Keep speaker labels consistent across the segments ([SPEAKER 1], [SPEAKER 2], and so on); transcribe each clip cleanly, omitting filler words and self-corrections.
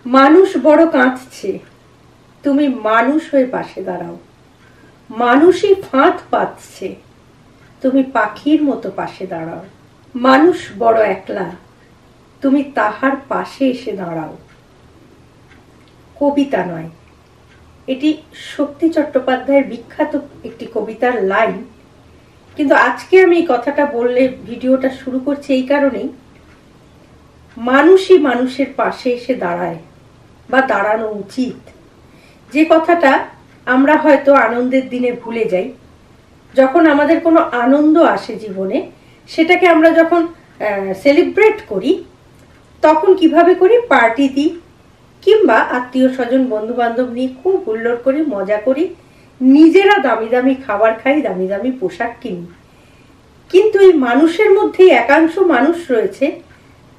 [SPEAKER 1] মানুষ বড় কাঁদছে, তুমি মানুষ হয়ে পাশে দাঁড়াও। মানুষই ফাঁদ পাতছে, তুমি পাখির মতো পাশে দাঁড়াও। মানুষ বড় একলা, তুমি তাহার পাশে এসে দাঁড়াও। কবিতা নয়, এটি শক্তি চট্টোপাধ্যায়ের বিখ্যাত একটি কবিতার লাইন। কিন্তু আজকে আমি এই কথাটা বললে ভিডিওটা শুরু করছি এই কারণেই, মানুষই মানুষের পাশে এসে দাঁড়ায় বা দাঁড়ানো উচিত। যে কথাটা আমরা হয়তো আনন্দের দিনে ভুলে যাই। যখন আমাদের কোনো আনন্দ আসে জীবনে, সেটাকে আমরা যখন সেলিব্রেট করি, তখন কিভাবে করি? পার্টি দিই, কিংবা আত্মীয় স্বজন বন্ধু বান্ধব নিয়ে খুব হুল্লোড় করি, মজা করি, নিজেরা দামি দামি খাবার খাই, দামি দামি পোশাক কিনি। কিন্তু এই মানুষের মধ্যেই একাংশ মানুষ রয়েছে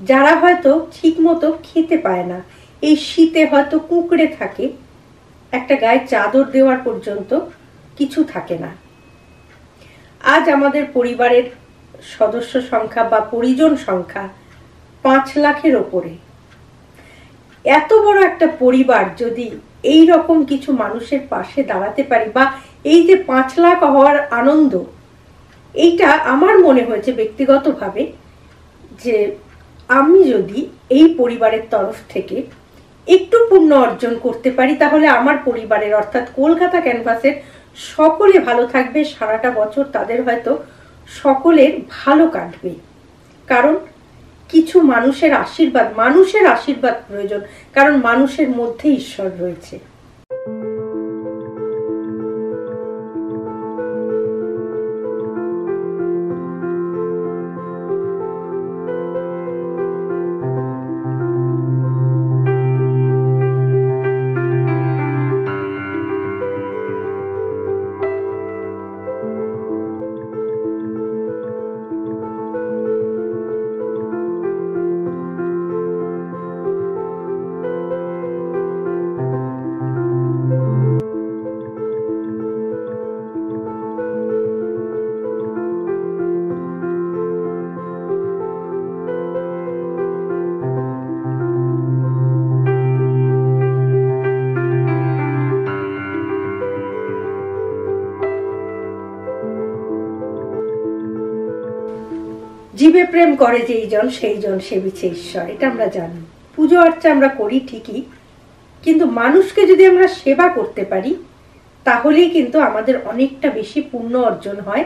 [SPEAKER 1] যারা হয়তো ঠিক মতো খেতে পায় না। এই শীতে হয়তো কুঁকড়ে থাকে, একটা গায়ে চাদর দেওয়ার পর্যন্ত কিছু থাকে না। আজ আমাদের পরিবারের সদস্য সংখ্যা বা পরিজন সংখ্যা 5 লাখের ওপরে। এত বড় একটা পরিবার যদি এই রকম কিছু মানুষের পাশে দাঁড়াতে পারি, বা এই যে 5 লাখ হওয়ার আনন্দ, এইটা আমার মনে হয়েছে ব্যক্তিগতভাবে যে আমি যদি এই পরিবারের তরফ থেকে একটু পুণ্য অর্জন করতে পারি, তাহলে আমার পরিবারের অর্থাৎ কলকাতা ক্যানভাসের সকলে ভালো থাকবে। সারাটা বছর তাদের হয়তো সকলের ভালো কাটবে। কারণ কিছু মানুষের আশীর্বাদ প্রয়োজন, কারণ মানুষের মধ্যে ঈশ্বর রয়েছে। জীবে প্রেম করে যেই জন, সেই জন সেবিছে ঈশ্বর, এটা আমরা জানি। পুজো অর্চা আমরা করি ঠিকই, কিন্তু মানুষকে যদি আমরা সেবা করতে পারি, তাহলেই কিন্তু আমাদের অনেকটা বেশি পুণ্য অর্জন হয়,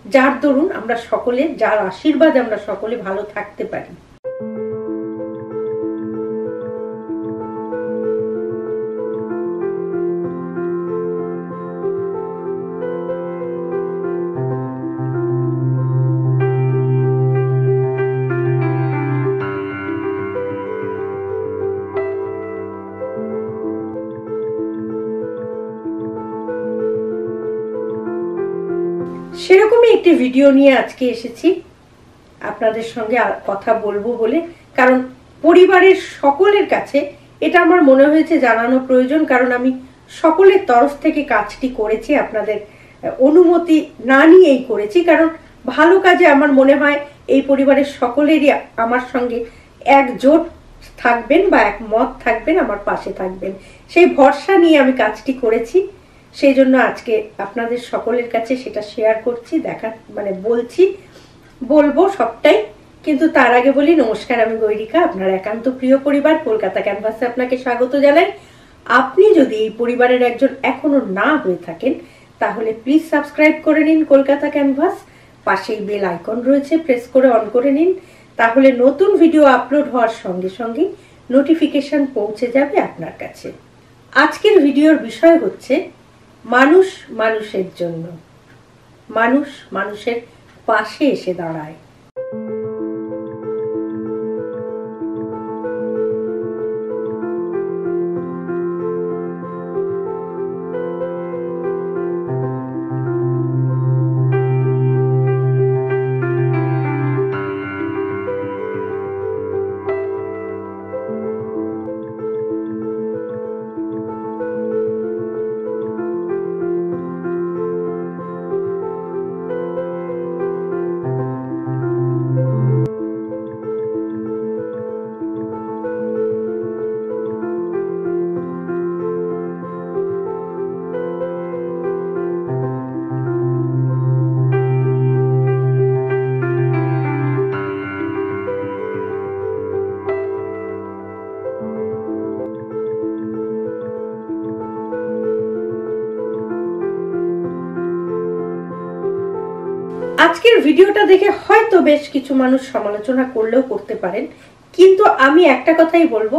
[SPEAKER 1] যার দরুন আমরা সকলে, যার আশীর্বাদ আমরা সকলে ভালো থাকতে পারি। সেরকমই একটি ভিডিও নিয়ে আজকে এসেছি আপনাদের সঙ্গে কথা বলবো বলে, কারণ পরিবারের সকলের কাছে এটা আমার মনে হয়েছে জানানো প্রয়োজন। কারণ আমি সকলের তরফ থেকে কাজটি করেছি, আপনাদের অনুমতি না নিয়েই করেছি। কারণ ভালো কাজে আমার মনে হয় এই পরিবারের সকলেরই আমার সঙ্গে একজোট থাকবেন বা একমত থাকবেন, আমার পাশে থাকবেন, সেই ভরসা নিয়ে আমি কাজটি করেছি। সেই জন্য আজকে আপনাদের সকলের কাছে সেটা শেয়ার করছি, বলবো সবটাই। কিন্তু তার আগে বলি, নমস্কার, আমি গৈরিকা, আপনার একান্ত প্রিয় পরিবার কলকাতা ক্যানভাসে আপনাকে স্বাগত জানাই। আপনি যদি এই পরিবারের একজন এখনো না হয়ে থাকেন, তাহলে প্লিজ সাবস্ক্রাইব করে নিন কলকাতা ক্যানভাস। পাশেই বেল আইকন রয়েছে, প্রেস করে অন করে নিন, তাহলে নতুন ভিডিও আপলোড হওয়ার সঙ্গে সঙ্গে নোটিফিকেশন পৌঁছে যাবে আপনার কাছে। আজকের ভিডিওর বিষয় হচ্ছে মানুষ মানুষের জন্য, মানুষ মানুষের পাশে এসে দাঁড়ায়। ভিডিওটা দেখে হয়তো বেশ কিছু মানুষ সমালোচনা করলেও করতে পারেন, কিন্তু আমি একটা কথাই বলবো,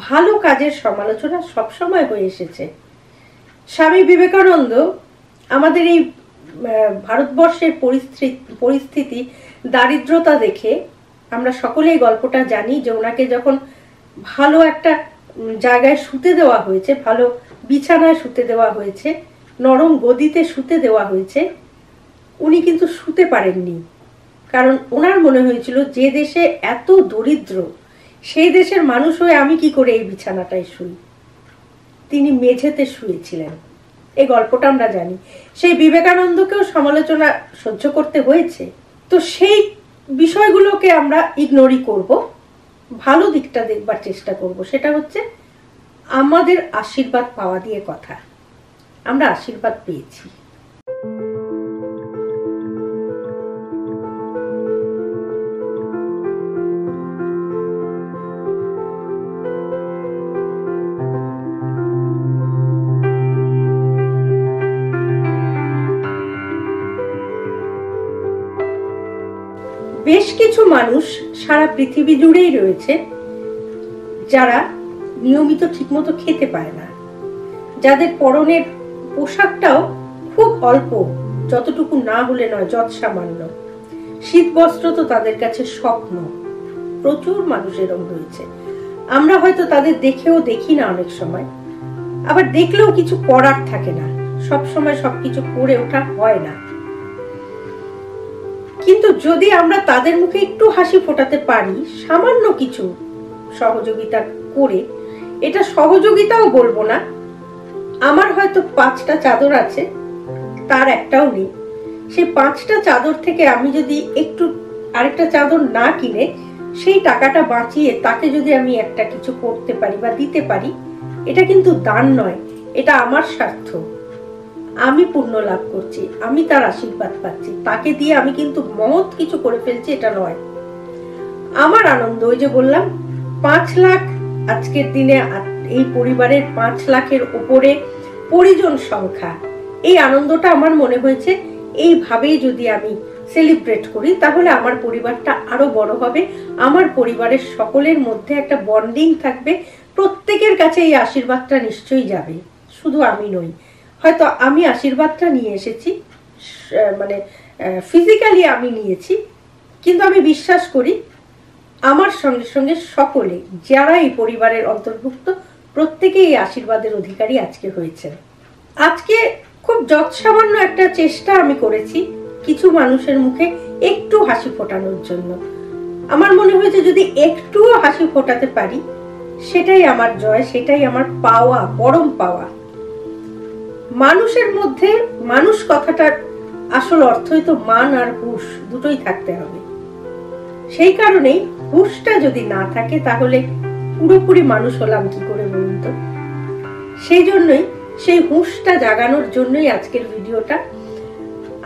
[SPEAKER 1] ভালো কাজের সমালোচনা সবসময় হয়ে এসেছে। স্বামী বিবেকানন্দ আমাদের এই ভারতবর্ষের পরিস্থিতি দারিদ্রতা দেখে আমরা সকলেই গল্পটা জানি যে ওনাকে যখন ভালো একটা জায়গায় শুতে দেওয়া হয়েছে, ভালো বিছানায় শুতে দেওয়া হয়েছে, নরম গদিতে শুতে দেওয়া হয়েছে, উনি কিন্তু শুতে পারেননি। কারণ ওনার মনে হয়েছিল যে দেশে এত দরিদ্র সেই দেশের মানুষ হয়ে আমি কি করে এই বিছানাটায় শুই। তিনি মেঝেতে শুয়েছিলেন, এই গল্পটা আমরা জানি। সেই বিবেকানন্দকেও সমালোচনা সহ্য করতে হয়েছে। তো সেই বিষয়গুলোকে আমরা ইগনোরই করব, ভালো দিকটা দেখবার চেষ্টা করব। সেটা হচ্ছে আমাদের আশীর্বাদ পাওয়া দিয়ে কথা। আমরা আশীর্বাদ পেয়েছি। বেশ কিছু মানুষ সারা পৃথিবী জুড়েই রয়েছে যারা নিয়মিত ঠিকমতো খেতে পায় না, যাদের পরনের পোশাকটাও খুব অল্প, যতটুকু না হলে নয়, যৎসামান্য। শীত বস্ত্র তো তাদের কাছে স্বপ্ন। প্রচুর মানুষ এরকম রয়েছে। আমরা হয়তো তাদের দেখেও দেখি না অনেক সময়, আবার দেখলেও কিছু করার থাকে না, সব সময় সবকিছু করে ওঠা হয় না। কিন্তু যদি আমরা তাদের মুখে একটু হাসি ফোটাতে পারি সামান্য কিছু সহযোগিতা করে, এটা সহযোগিতাও বলবো না, আমার হয়তো 5টা চাদর আছে, তার একটাও নেই, সেই 5টা চাদর থেকে আমি যদি একটু আরেকটা চাদর না কিনে সেই টাকাটা বাঁচিয়ে তাকে যদি আমি একটা কিছু করতে পারি বা দিতে পারি, এটা কিন্তু দান নয়, এটা আমার স্বার্থ। আমি পুণ্য লাভ করছি, আমি তার আশীর্বাদ পাচ্ছি, তাকে দিয়ে আমি কিন্তু মহৎ কিছু করে ফেলছি, এটা নয়। আমার আনন্দ, ওই যে বললাম 5 লাখ আজকের দিনে এই পরিবারের 5 লাখের উপরে পরিজন সংখ্যা, এই আনন্দটা আমার মনে হয়েছে এইভাবেই যদি আমি সেলিব্রেট করি তাহলে আমার পরিবারটা আরো বড় হবে, আমার পরিবারের সকলের মধ্যে একটা বন্ডিং থাকবে, প্রত্যেকের কাছে এই আশীর্বাদটা নিশ্চয়ই যাবে, শুধু আমি নই। হয়তো আমি আশীর্বাদটা নিয়ে এসেছি, মানে ফিজিক্যালি আমি নিয়েছি, কিন্তু আমি বিশ্বাস করি আমার সঙ্গে সঙ্গে সকলে যারা এই পরিবারের অন্তর্ভুক্ত প্রত্যেকেই এই আশীর্বাদের অধিকারী আজকে হয়েছেন। আজকে খুব যৎসামান্য একটা চেষ্টা আমি করেছি কিছু মানুষের মুখে একটু হাসি ফোটানোর জন্য। আমার মনে হয়েছে যদি একটুও হাসি ফোটাতে পারি সেটাই আমার জয়, সেটাই আমার পাওয়া, পরম পাওয়া। মানুষের মধ্যে মানুষ কথাটার আসল অর্থই তো মান আর হুঁশ দুটোই থাকতে হবে। সেই কারণেই হুঁশটা যদি না থাকে তাহলে পুরোপুরি মানুষ হলাম কি করে বলুন তো। সেই জন্যই, সেই হুঁশটা জাগানোর জন্যই আজকের ভিডিওটা।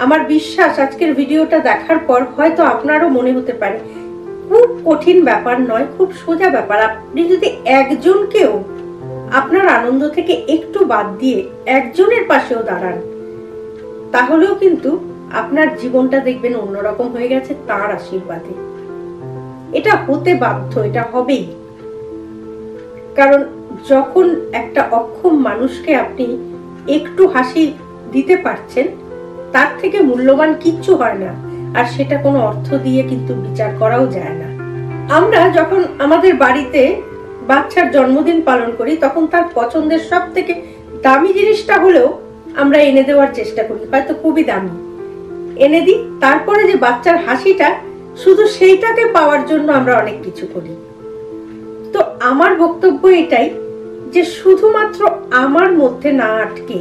[SPEAKER 1] আমার বিশ্বাস আজকের ভিডিওটা দেখার পর হয়তো আপনারও মনে হতে পারে খুব কঠিন ব্যাপার নয়, খুব সোজা ব্যাপার। আপনি যদি একজনকেও আপনার আনন্দ থেকে একটু বাদ দিয়ে একজনের পাশেও দাঁড়ান তাহলেও কিন্তু আপনার জীবনটা দেখবেন অন্যরকম হয়ে গেছে তার আশীর্বাদে। এটা হতে বাধ্য, এটা হবেই। কারণ যখন একটা অক্ষম মানুষকে আপনি একটু হাসি দিতে পারছেন তার থেকে মূল্যবান কিচ্ছু হয় না, আর সেটা কোনো অর্থ দিয়ে কিন্তু বিচার করাও যায় না। আমরা যখন আমাদের বাড়িতে বাচ্চার জন্মদিন পালন করি তখন তার পছন্দের সব থেকে দামি জিনিসটা হলেও আমরা এনে দেওয়ার চেষ্টা করি, হয়তো খুবই দামি এনে দিই। তারপরে যে বাচ্চার হাসিটা, শুধু সেইটাকে পাওয়ার জন্য আমরা অনেক কিছু করি। তো আমার বক্তব্য এটাই যে শুধুমাত্র আমার মধ্যে না আটকে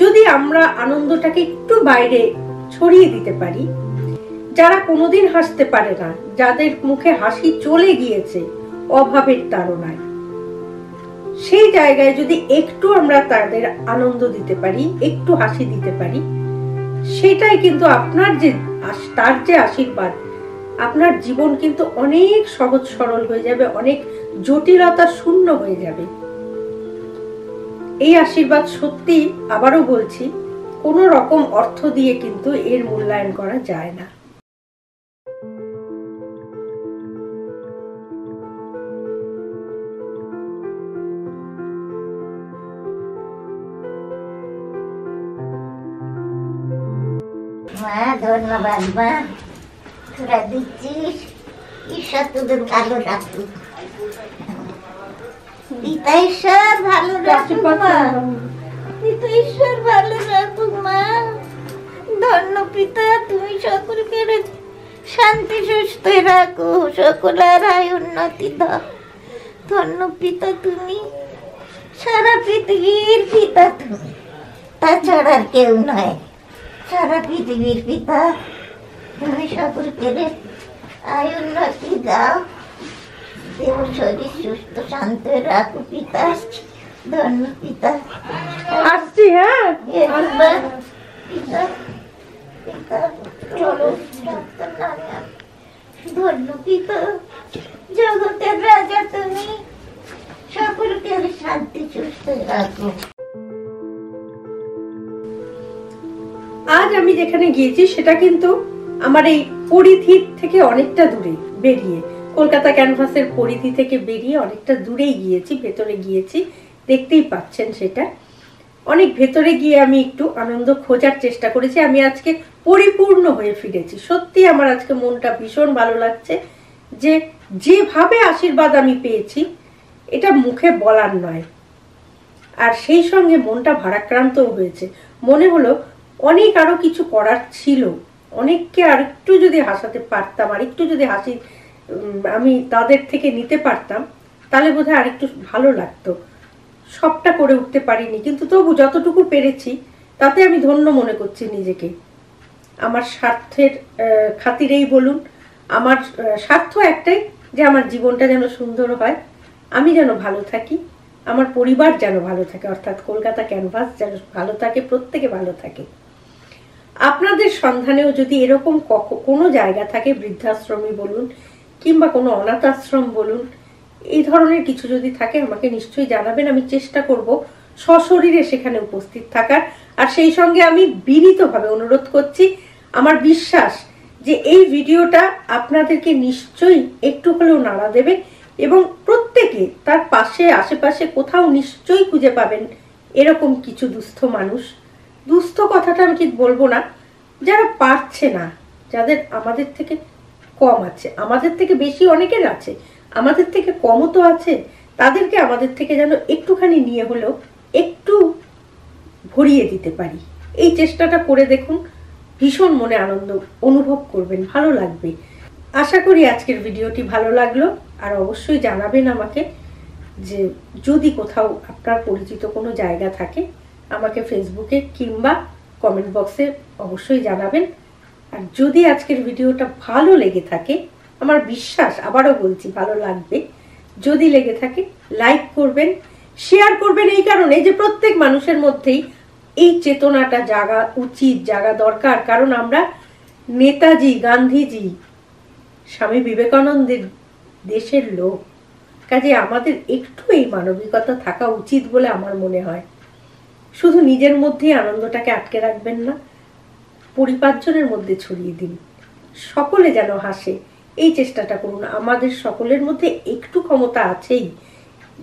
[SPEAKER 1] যদি আমরা আনন্দটাকে একটু বাইরে ছড়িয়ে দিতে পারি, যারা কোনোদিন হাসতে পারে না, যাদের মুখে হাসি চলে গিয়েছে অভাবের তাড়নায়, সেই জায়গায় যদি একটু আমরা তাদের আনন্দ দিতে পারি, একটু হাসি দিতে পারি, সেটাই কিন্তু আপনার যে তার যে আশীর্বাদ, আপনার জীবন কিন্তু অনেক সহজ সরল হয়ে যাবে, অনেক জটিলতা শূন্য হয়ে যাবে। এই আশীর্বাদ সত্যি, আবারও বলছি, কোনো রকম অর্থ দিয়ে কিন্তু এর মূল্যায়ন করা যায় না।
[SPEAKER 2] মা, ধন্যবাদ মা, তোরা দিচ্ছিস, ঈশ্বর তোদের ভালো রাখুক। পিতা ঈশ্বর ভালো রাখুক মা, পিতা ঈশ্বর ভালো রাখুক মা। ধন্য পিতা, তুমি সকলকে শান্তি সুস্থ রাখো, সকলের আয় উন্নতি দাও। ধন্য পিতা তুমি, সারা পৃথিবীর পিতা তুমি, তাছাড়া আর কেউ নয়। সারা পৃথিবীর পিতা তুমি, সকলকে আয় উন্নতি দাও, দেহ শরীর সুস্থ শান্ত রাখো পিতা। ধন্য পিতা,
[SPEAKER 1] আসছি। হ্যাঁ,
[SPEAKER 2] পিতা পিতা চলো, ধন্য পিতা, জগতের রাজা তুমি, সকলকে শান্তি সুস্থ রাখো।
[SPEAKER 1] আজ আমি যেখানে গিয়েছি সেটা কিন্তু আমার এই পরিধি থেকে অনেকটা দূরে বেরিয়ে, কলকাতা ক্যানভাসের পরিধি থেকে বেরিয়ে অনেকটা দূরেই গিয়েছি, ভেতরে গিয়েছি, দেখতেই পাচ্ছেন সেটা। অনেক ভেতরে গিয়ে আমি একটু আনন্দ খোঁজার চেষ্টা করেছি। আমি আজকে পরিপূর্ণ হয়ে ফিরেছি। সত্যি আমার আজকে মনটা ভীষণ ভালো লাগছে যে যেভাবে আশীর্বাদ আমি পেয়েছি এটা মুখে বলার নয়। আর সেই সঙ্গে মনটা ভারাক্রান্তও হয়েছে। মনে হলো অনেক আরো কিছু করার ছিল, অনেককে আরেকটু যদি হাসাতে পারতাম, আরেকটু যদি হাসি আমি তাদের থেকে নিতে পারতাম, তাহলে বোধহয় আরেকটু ভালো লাগতো। সবটা করে উঠতে পারিনি, কিন্তু তবু যতটুকু পেরেছি তাতে আমি ধন্য মনে করছি নিজেকে। আমার স্বার্থের খাতিরেই বলুন, আমার স্বার্থ একটাই যে আমার জীবনটা যেন সুন্দর হয়, আমি যেন ভালো থাকি, আমার পরিবার যেন ভালো থাকে, অর্থাৎ কলকাতা ক্যানভাস যেন ভালো থাকে, প্রত্যেকে ভালো থাকে। আপনাদের সন্ধানেও যদি এরকম কোনো জায়গা থাকে, বৃদ্ধাশ্রমই বলুন কিংবা কোনো অনাথ আশ্রম বলুন, এই ধরনের কিছু যদি থাকে আমাকে নিশ্চয়ই জানাবেন। আমি চেষ্টা করব সশরীরে সেখানে উপস্থিত থাকার। আর সেই সঙ্গে আমি বিনীতভাবে অনুরোধ করছি, আমার বিশ্বাস যে এই ভিডিওটা আপনাদেরকে নিশ্চয়ই একটু হলেও নাড়া দেবে এবং প্রত্যেকে তার পাশে আশেপাশে কোথাও নিশ্চয়ই খুঁজে পাবেন এরকম কিছু দুস্থ মানুষ। দুস্থ কথাটা আমি ঠিক বলবো না, যারা পারছে না, যাদের আমাদের থেকে কম আছে, আমাদের থেকে বেশি অনেকের আছে, আমাদের থেকে কমও তো আছে, তাদেরকে আমাদের থেকে যেন একটুখানি নিয়ে হলেও একটু ভরিয়ে দিতে পারি। এই চেষ্টাটা করে দেখুন, ভীষণ মনে আনন্দ অনুভব করবেন, ভালো লাগবে। আশা করি আজকের ভিডিওটি ভালো লাগলো। আর অবশ্যই জানাবেন আমাকে যে যদি কোথাও আপনার পরিচিত কোনো জায়গা থাকে, আমাকে ফেসবুকে কিংবা কমেন্ট বক্সে অবশ্যই জানাবেন। আর যদি আজকের ভিডিওটা ভালো লেগে থাকে, আমার বিশ্বাস, আবারও বলছি, ভালো লাগবে, যদি লেগে থাকে লাইক করবেন, শেয়ার করবেন, এই কারণে যে প্রত্যেক মানুষের মধ্যেই এই চেতনাটা জাগা উচিত, জাগা দরকার। কারণ আমরা নেতাজি, গান্ধীজি, স্বামী বিবেকানন্দের দেশের লোক, কাজে আমাদের একটু এই মানবিকতা থাকা উচিত বলে আমার মনে হয়। শুধু নিজের মধ্যেই আনন্দটাকে আটকে রাখবেন না, পরিবারজনের মধ্যে ছড়িয়ে দিন, সকলে যেন হাসে, এই চেষ্টাটা করুন। আমাদের সকলের মধ্যে একটু ক্ষমতা আছেই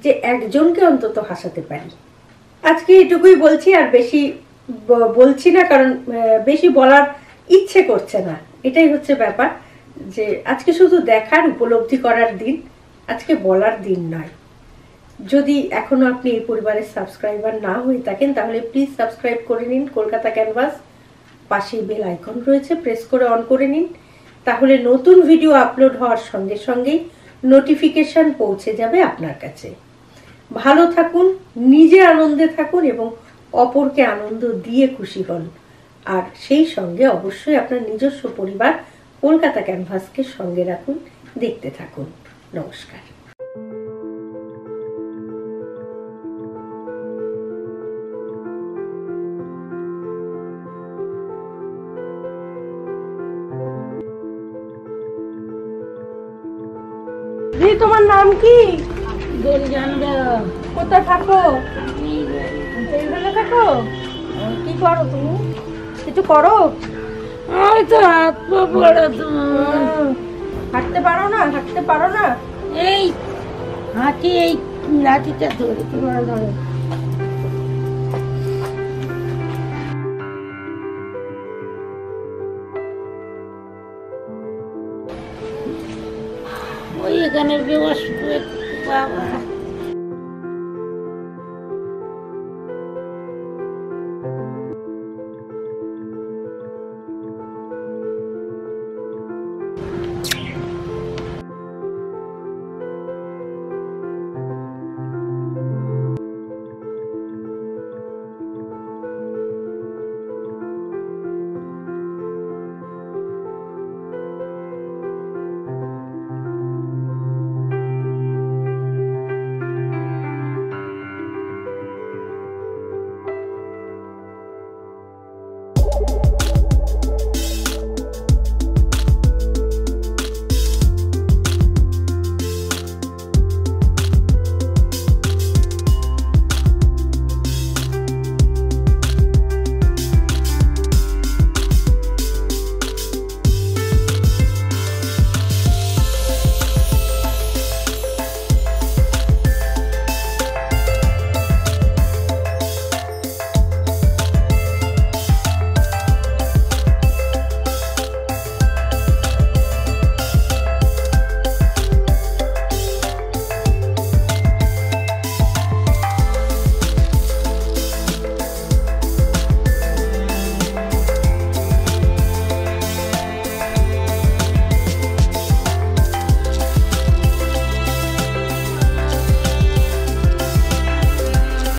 [SPEAKER 1] যে একজনকে অন্তত হাসাতে পারি। আজকে এটুকুই বলছি, আর বেশি বলছি না, কারণ বেশি বলার ইচ্ছে করছে না। এটাই হচ্ছে ব্যাপার, যে আজকে শুধু দেখার, উপলব্ধি করার দিন, আজকে বলার দিন নয়। যদি এখনো আপনি এই পরিবারের সাবস্ক্রাইবার না হয়ে থাকেন, তাহলে প্লিজ সাবস্ক্রাইব করে নিন কলকাতা ক্যানভাস। পাশেই বেল আইকন রয়েছে, প্রেস করে অন করে নিন, তাহলে নতুন ভিডিও আপলোড হওয়ার সঙ্গে সঙ্গেই নোটিফিকেশন পৌঁছে যাবে আপনার কাছে। ভালো থাকুন, নিজে আনন্দে থাকুন এবং অপরকে আনন্দ দিয়ে খুশি হন। আর সেই সঙ্গে অবশ্যই আপনার নিজস্ব পরিবার কলকাতা ক্যানভাসকে সঙ্গে রাখুন, দেখতে থাকুন। নমস্কার। তোমার নাম কি? কোথায় থাকো? এইখানে থাকো? কি করো তুমি? কিছু করো?
[SPEAKER 3] আমি তো হাত পা পড়া,
[SPEAKER 1] হাঁটতে পারো না? হাঁটতে পারো না?
[SPEAKER 3] এই হাঁটি, এই লাঠিটা ধরে
[SPEAKER 1] ধরো।
[SPEAKER 3] এখানে বেবস বাবা